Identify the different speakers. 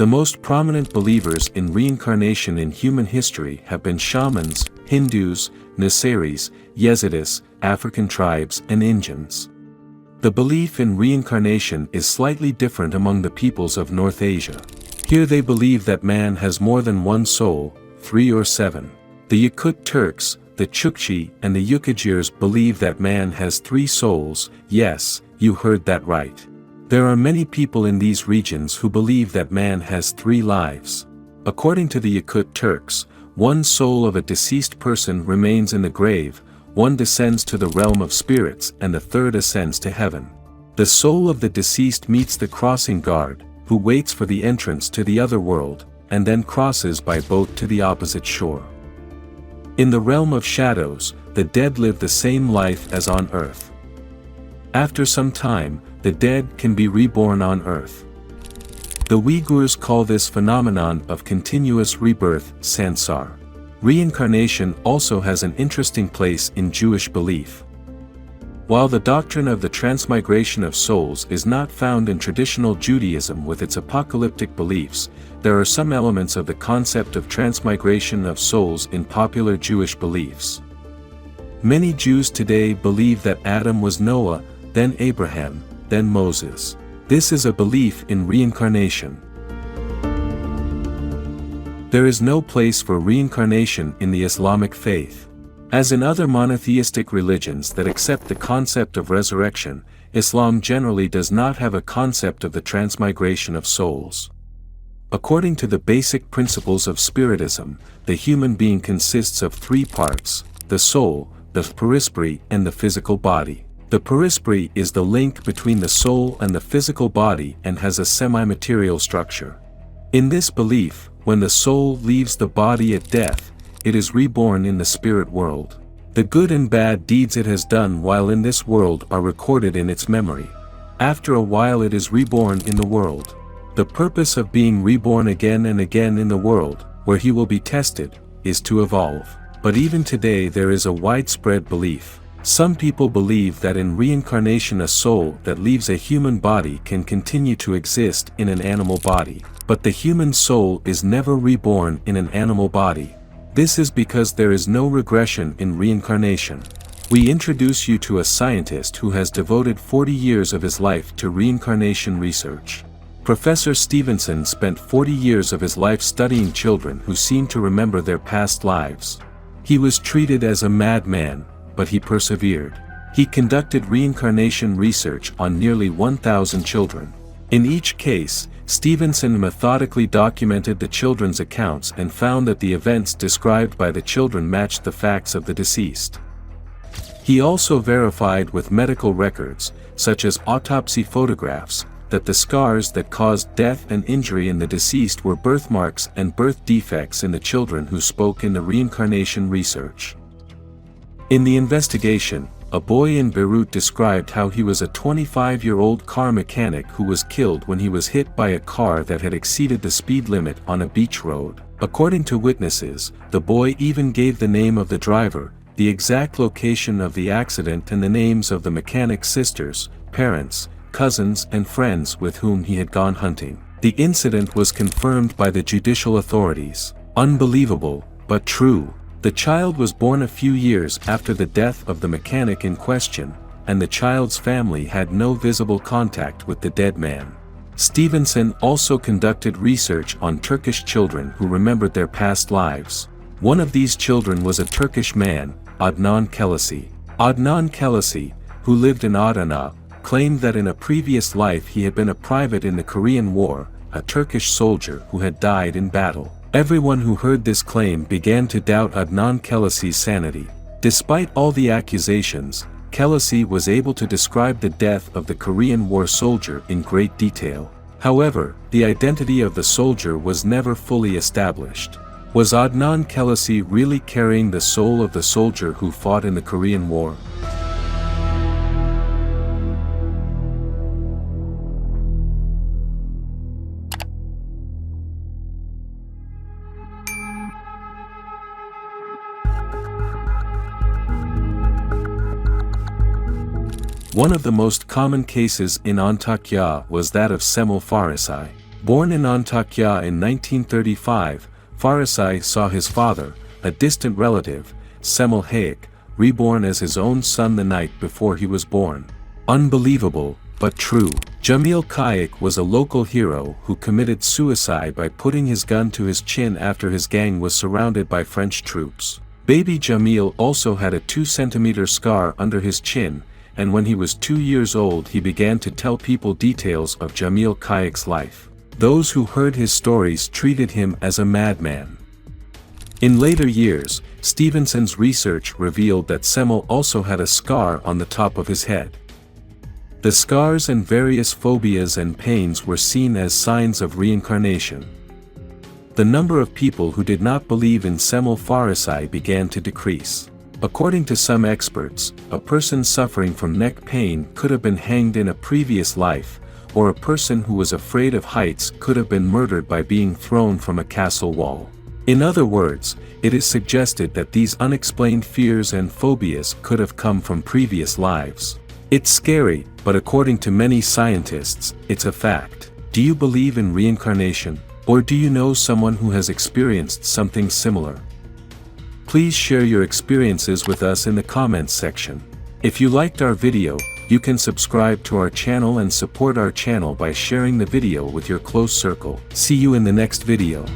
Speaker 1: The most prominent believers in reincarnation in human history have been shamans, Hindus, Nasaris, Yazidis, African tribes, and Indians. The belief in reincarnation is slightly different among the peoples of North Asia. Here they believe that man has more than one soul, 3 or 7. The Yakut Turks, the Chukchi, and the Yukajirs believe that man has 3 souls. Yes, you heard that right. There are many people in these regions who believe that man has 3 lives. According to the Yakut Turks, one soul of a deceased person remains in the grave, one descends to the realm of spirits, and the third ascends to heaven. The soul of the deceased meets the crossing guard, who waits for the entrance to the other world, and then crosses by boat to the opposite shore. In the realm of shadows, the dead live the same life as on earth. After some time, the dead can be reborn on earth. The Uyghurs call this phenomenon of continuous rebirth sansar. Reincarnation also has an interesting place in Jewish belief. While the doctrine of the transmigration of souls is not found in traditional Judaism with its apocalyptic beliefs, there are some elements of the concept of transmigration of souls in popular Jewish beliefs. Many Jews today believe that Adam was Noah, then Abraham, then Moses. This is a belief in reincarnation. There is no place for reincarnation in the Islamic faith. As in other monotheistic religions that accept the concept of resurrection, Islam generally does not have a concept of the transmigration of souls. According to the basic principles of Spiritism, the human being consists of 3 parts: the soul, the perisprit, and the physical body. The perisprit is the link between the soul and the physical body and has a semi-material structure. In this belief, when the soul leaves the body at death, it is reborn in the spirit world. The good and bad deeds it has done while in this world are recorded in its memory. After a while it is reborn in the world. The purpose of being reborn again and again in the world, where he will be tested, is to evolve. But even today there is a widespread belief. Some people believe that in reincarnation a soul that leaves a human body can continue to exist in an animal body, but the human soul is never reborn in an animal body. This is because there is no regression in reincarnation. We introduce you to a scientist who has devoted 40 years of his life to reincarnation research. Professor Stevenson spent 40 years of his life studying children who seemed to remember their past lives. He was treated as a madman, but he persevered. He conducted reincarnation research on nearly 1,000 children. In each case, Stevenson methodically documented the children's accounts and found that the events described by the children matched the facts of the deceased. He also verified with medical records, such as autopsy photographs, that the scars that caused death and injury in the deceased were birthmarks and birth defects in the children who spoke in the reincarnation research. In the investigation, a boy in Beirut described how he was a 25-year-old car mechanic who was killed when he was hit by a car that had exceeded the speed limit on a beach road. According to witnesses, the boy even gave the name of the driver, the exact location of the accident and the names of the mechanic's sisters, parents, cousins and friends with whom he had gone hunting. The incident was confirmed by the judicial authorities. Unbelievable, but true. The child was born a few years after the death of the mechanic in question, and the child's family had no visible contact with the dead man. Stevenson also conducted research on Turkish children who remembered their past lives. One of these children was a Turkish man, Adnan Kelasi. Adnan Kelasi, who lived in Adana, claimed that in a previous life he had been a private in the Korean War, a Turkish soldier who had died in battle. Everyone who heard this claim began to doubt Adnan Kelasi's sanity. Despite all the accusations, Kelasi was able to describe the death of the Korean War soldier in great detail. However, the identity of the soldier was never fully established. Was Adnan Kelasi really carrying the soul of the soldier who fought in the Korean War? One of the most common cases in Antakya was that of Semel Farisi. Born in Antakya in 1935, Farisai saw his father, a distant relative, Semel Hayek, reborn as his own son the night before he was born. Unbelievable, but true. Jamil Kayik was a local hero who committed suicide by putting his gun to his chin after his gang was surrounded by French troops. Baby Jamil also had a 2-centimeter scar under his chin, and when he was 2 years old he began to tell people details of Jamil Kayik's life. Those who heard his stories treated him as a madman. In later years, Stevenson's research revealed that Semel also had a scar on the top of his head. The scars and various phobias and pains were seen as signs of reincarnation. The number of people who did not believe in Semel Farisai began to decrease. According to some experts, a person suffering from neck pain could have been hanged in a previous life, or a person who was afraid of heights could have been murdered by being thrown from a castle wall. In other words, it is suggested that these unexplained fears and phobias could have come from previous lives. It's scary, but according to many scientists, it's a fact. Do you believe in reincarnation, or do you know someone who has experienced something similar? Please share your experiences with us in the comments section. If you liked our video, you can subscribe to our channel and support our channel by sharing the video with your close circle. See you in the next video.